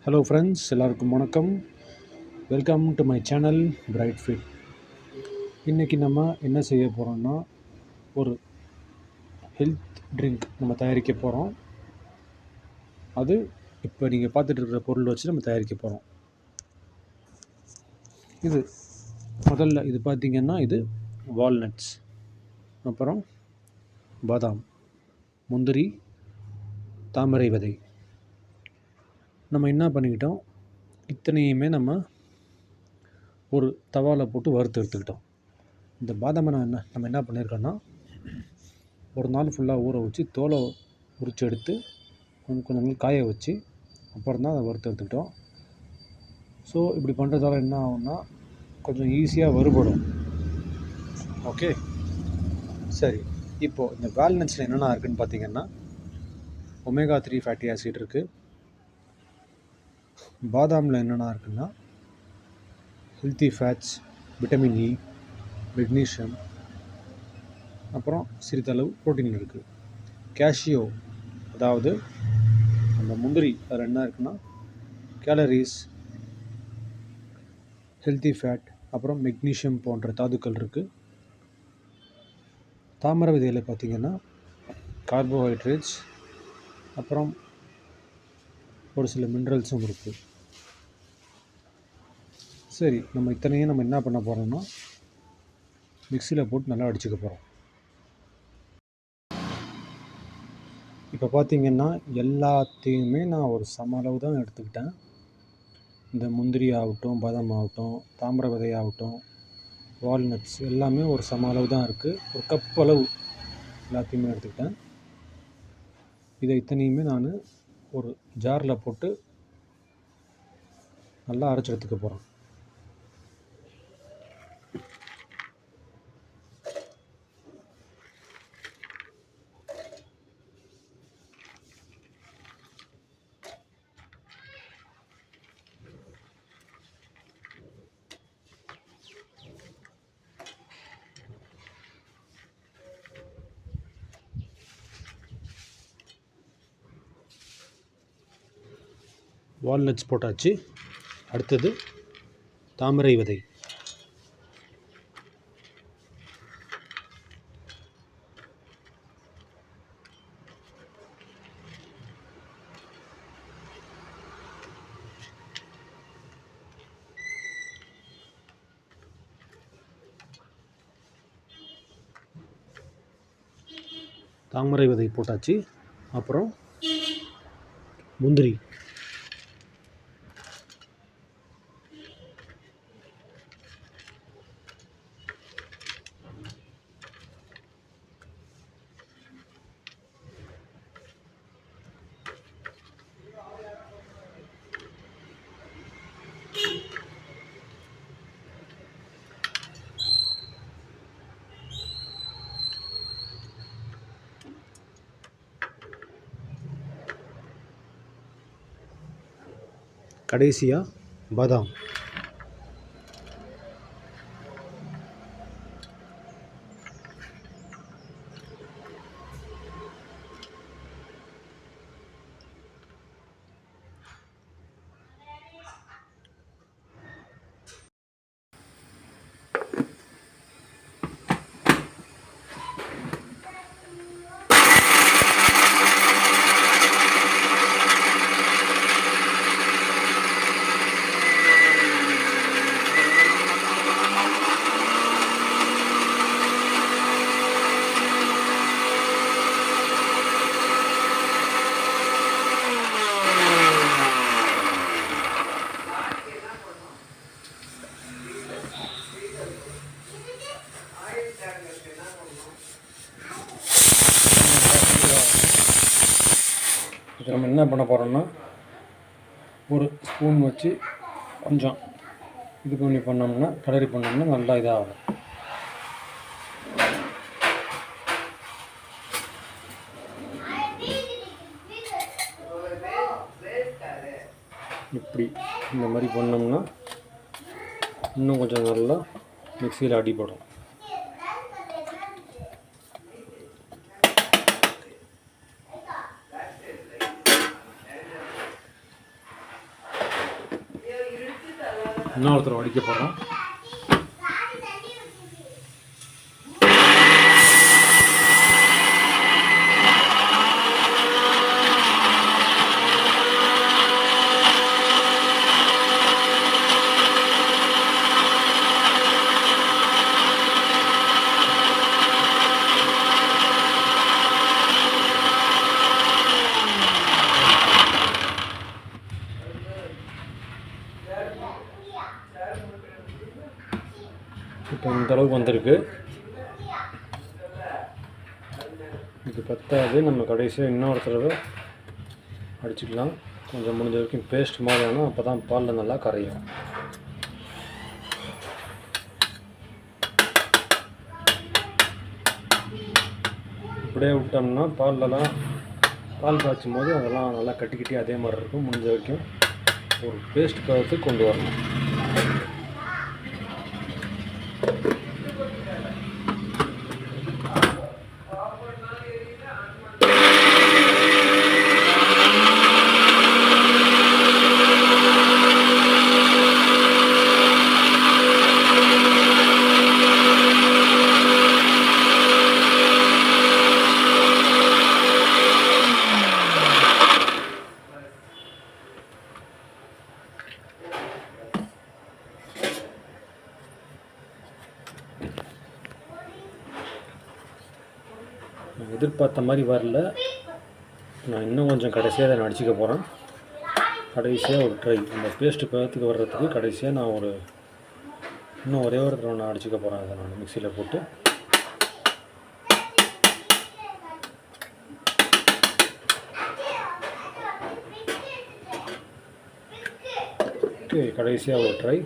Hello friends, எல்லாருக்கும் வணக்கம். Welcome to my channel Bright Fit. இன்றைக்கி நம்ம என்ன செய்ய போகிறோம்னா, ஒரு ஹெல்த் ட்ரிங்க் நம்ம தயாரிக்க போகிறோம். அது இப்போ நீங்கள் பார்த்துட்டு இருக்கிற பொருள் வச்சு நம்ம தயாரிக்க போகிறோம். இது முதல்ல இது பார்த்திங்கன்னா, இது வால்நட்ஸ், அப்புறம் பாதாம், முந்திரி, தாமரை விதை. நம்ம என்ன பண்ணிக்கிட்டோம், இத்தனையுமே நம்ம ஒரு தவாவில் போட்டு வறுத்து எடுத்துக்கிட்டோம். இந்த பாதாமை நம்ம என்ன பண்ணியிருக்கோன்னா, ஒரு நாள் ஃபுல்லாக ஊற வச்சு தோலை உரித்து எடுத்து கொஞ்சம் நாள் காய வச்சு அப்புறம் தான் அதை வறுத்து எடுத்துக்கிட்டோம். ஸோ இப்படி பண்ணுறதால என்ன ஆகும்னா, கொஞ்சம் ஈஸியாக வறுபடும். ஓகே, சரி. இப்போது இந்த வால்நட்ஸில் என்னென்ன இருக்குதுன்னு பார்த்தீங்கன்னா, ஒமேகா 3 ஃபேட்டி ஆசிட் இருக்குது. பாதாமில் என்னென்ன இருக்குன்னா, healthy fats, vitamin E, magnesium, அப்புறம் சிறிதளவு புரோட்டீன் இருக்குது. கேஷியோ, அதாவது அந்த முந்திரி, அதில் என்ன இருக்குன்னா, கேலரிஸ், ஹெல்த்தி ஃபேட், அப்புறம் மெக்னீஷியம் போன்ற தாதுக்கள் இருக்குது. தாமரை விதையில் பார்த்திங்கன்னா கார்போஹைட்ரேட்ஸ், அப்புறம் ஒரு சில மினரல்ஸும் இருக்குது. சரி, நம்ம இத்தனையும் நம்ம என்ன பண்ண போகிறோம்னா, மிக்சியில் போட்டு நல்லா அடிச்சுக்க போகிறோம். இப்போ பார்த்திங்கன்னா எல்லாத்தையுமே நான் ஒரு சம அளவு தான் எடுத்துக்கிட்டேன். இந்த முந்திரி ஆகட்டும், பாதாம் ஆகட்டும், தாமரை விதை ஆகட்டும், வால்நட்ஸ் எல்லாமே ஒரு சம அளவு தான் இருக்குது. ஒரு கப் அளவு எல்லாத்தையுமே எடுத்துக்கிட்டேன். இதை இத்தனையுமே நான் ஒரு ஜாரில் போட்டு நல்லா அரைச்சி எடுத்துக்க போகிறேன். வால்நட்ஸ் போட்டாச்சு. அடுத்தது தாமரை விதை. தாமரை விதை போட்டாச்சு. அப்புறம் முந்திரி, கடைசியாக பாதாம். இப்போ நம்ம என்ன பண்ண போகிறோம்னா, ஒரு ஸ்பூன் வச்சு கொஞ்சம் இது பண்ணோம்னா, கலரி பண்ணோம்னா நல்லா இதாகும். இப்படி இந்த மாதிரி பண்ணோம்னா இன்னும் கொஞ்சம் நல்லா மிக்சியில் அடிபடும். இன்னொருத்தர் வடிக்க போகிறோம். இப்போ இந்த அளவுக்கு வந்திருக்கு. இது பத்தாது, நம்ம கடைசியாக இன்னொரு தடவை அடிச்சுக்கலாம். கொஞ்சம் முடிஞ்ச வரைக்கும் பேஸ்ட் மாதிரி வேணும், அப்போ தான் பாலில் நல்லா கரையும். இப்படியே விட்டோம்னா பால் காய்ச்சும் போது அதெல்லாம் நல்லா கட்டி அதே மாதிரி இருக்கும். முடிஞ்ச வரைக்கும் ஒரு பேஸ்ட் பதத்துக்கு கொண்டு வரணும். எதிர்பார்த்த மாதிரி வரல. நான் இன்னும் கொஞ்சம் கடைசியாக அதை அடிச்சுக்க போகிறேன். கடைசியாக ஒரு ட்ரை இந்த பேஸ்ட்டு பதத்துக்கு வர்றதுக்கு கடைசியாக நான் இன்னும் ஒரே ஒரு தடவை நான் அடிச்சுக்க போகிறேன். அதை நான் மிக்சியில் போட்டு கடைசியாக ஒரு ட்ரை.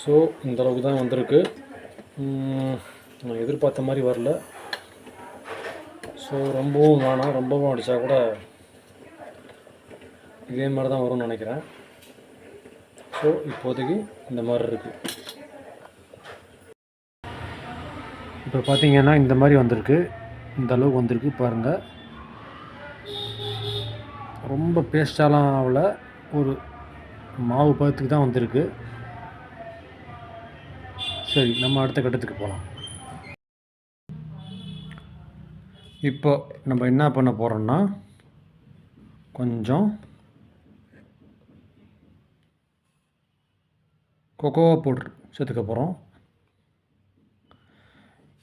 ஸோ இந்தளவுக்கு தான் வந்திருக்கு. நான் எதிர்பார்த்த மாதிரி வரல. ஸோ ரொம்பவும் வேணாம், ரொம்பவும் அடித்தா கூட இதே மாதிரி தான் வரும்னு நினைக்கிறேன். ஸோ இப்போதைக்கு இந்த மாதிரி இருக்குது. இப்போ பார்த்தீங்கன்னா இந்த மாதிரி வந்திருக்கு. இந்த அளவுக்கு வந்திருக்கு பாருங்கள். ரொம்ப பேஸ்டாலாம் ஆகல, ஒரு மாவு பதத்துக்கு தான் வந்திருக்கு. சரி, நம்ம அடுத்த கட்டத்துக்கு போகலாம். இப்போ நம்ம என்ன பண்ண போகிறோம்னா, கொஞ்சம் கொக்கோவா பவுடர் சேர்த்துக்க போகிறோம்.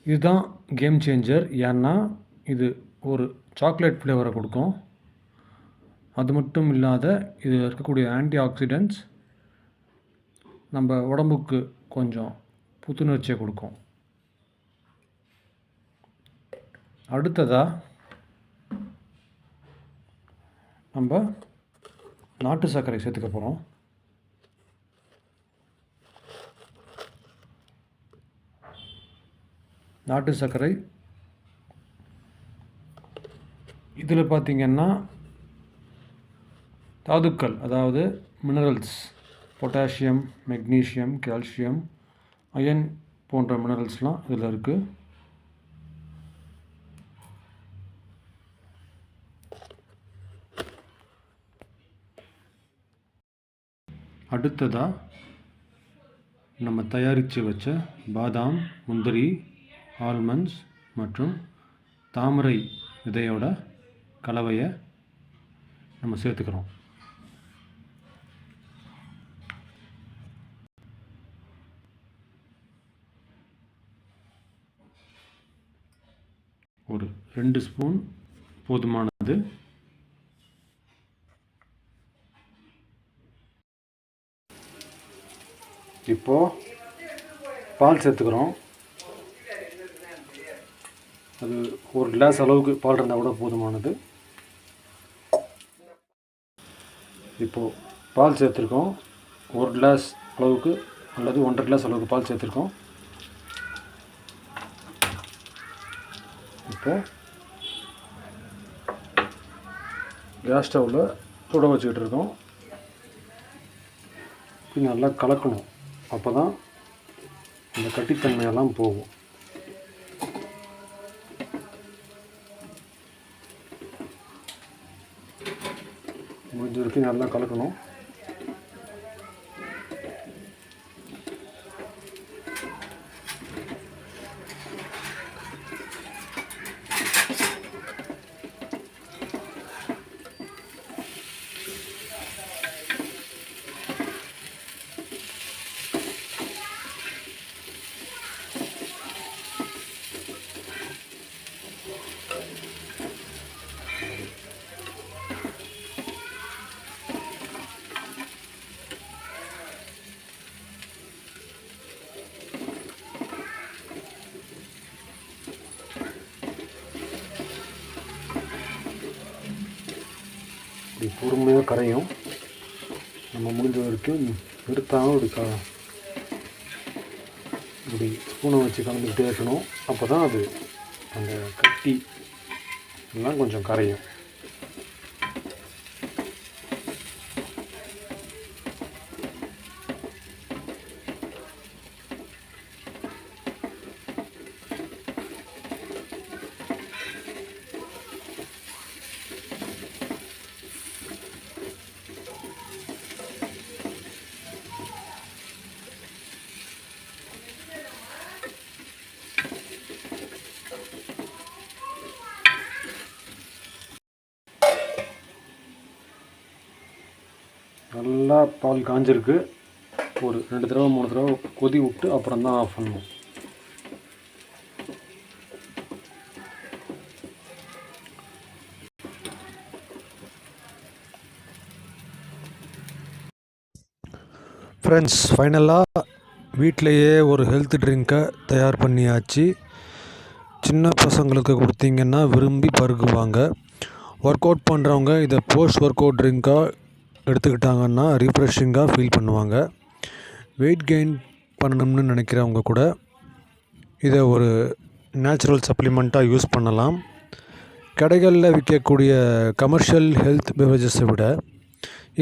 இதுதான் கேம் சேஞ்சர். ஏன்னா இது ஒரு சாக்லேட் ஃப்ளேவரை கொடுக்கும். அது மட்டும் இல்லாத இதில் இருக்கக்கூடிய ஆன்டி ஆக்சிடென்ட்ஸ் நம்ம உடம்புக்கு கொஞ்சம் புத்துணர்ச்சியை கொடுக்கும். அடுத்ததாக நம்ம நாட்டு சர்க்கரை சேர்த்துக்க போகிறோம். நாட்டு சர்க்கரை இதில் பார்த்திங்கன்னா தாதுக்கள், அதாவது minerals, potassium, magnesium, calcium, iron போன்ற மினரல்ஸ்லாம் இதில் இருக்குது. அடுத்ததாக நம்ம தயாரித்து வச்ச பாதாம், முந்திரி, ஆல்மண்ட்ஸ் மற்றும் தாமரை விதையோட கலவையை நம்ம சேர்த்துக்கிறோம். ஒரு 2 ஸ்பூன் போதுமானது. இப்போது பால் சேர்த்துக்கிறோம். அது 1 கிளாஸ் அளவுக்கு பால் இருந்தால் கூட போதுமானது. இப்போது பால் சேர்த்துருக்கோம். 1 கிளாஸ் அளவுக்கு அல்லது 1.5 கிளாஸ் அளவுக்கு பால் சேர்த்துருக்கோம். இப்போது கேஸ் ஸ்டவ்வில் சுட வச்சுக்கிட்டு இருக்கோம். நல்லா கலக்கணும். அப்போ தான் இந்த கட்டித்தன்மையெல்லாம் போகும். முடிஞ்ச வரைக்கும் நல்லா கலக்கணும். இப்படி பொறுமையாக கரையும். நம்ம முடிஞ்ச வரைக்கும் நிறுத்தாமல் இப்படி ஸ்பூனை வச்சு கலந்துக்கிட்டே இருக்கணும். அப்போ தான் அது அந்த கட்டி எல்லாம் கொஞ்சம் கரையும். நல்லா பால் காஞ்சிருக்கு. ஒரு 2 தடவை 3 தடவை கொதி விட்டு அப்புறம் தான் ஆஃப் பண்ணணும். ஃப்ரெண்ட்ஸ், ஃபைனலாக வீட்டிலையே ஒரு ஹெல்த் ட்ரிங்க்கை தயார் பண்ணியாச்சு. சின்ன பசங்களுக்கு கொடுத்தீங்கன்னா விரும்பி பருகுவாங்க. ஒர்க் அவுட் பண்ணுறவங்க இதை போஸ்ட் ஒர்க் அவுட் ட்ரிங்க்காக எடுத்துக்கிட்டாங்கன்னா ரீஃப்ரெஷிங்காக ஃபீல் பண்ணுவாங்க. வெயிட் கெயின் பண்ணணும்னு நினைக்கிறவங்க கூட இதை ஒரு நேச்சுரல் சப்ளிமெண்ட்டாக யூஸ் பண்ணலாம். கடைகளில் விற்கக்கூடிய கமர்ஷியல் ஹெல்த் பெவரேஜஸை விட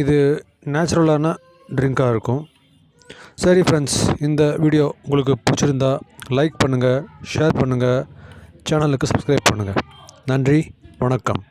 இது நேச்சுரலான ட்ரிங்காக இருக்கும். சரி ஃப்ரெண்ட்ஸ், இந்த வீடியோ உங்களுக்கு பிடிச்சிருந்தா லைக் பண்ணுங்கள், ஷேர் பண்ணுங்கள், சேனலுக்கு சப்ஸ்கிரைப் பண்ணுங்கள். நன்றி, வணக்கம்.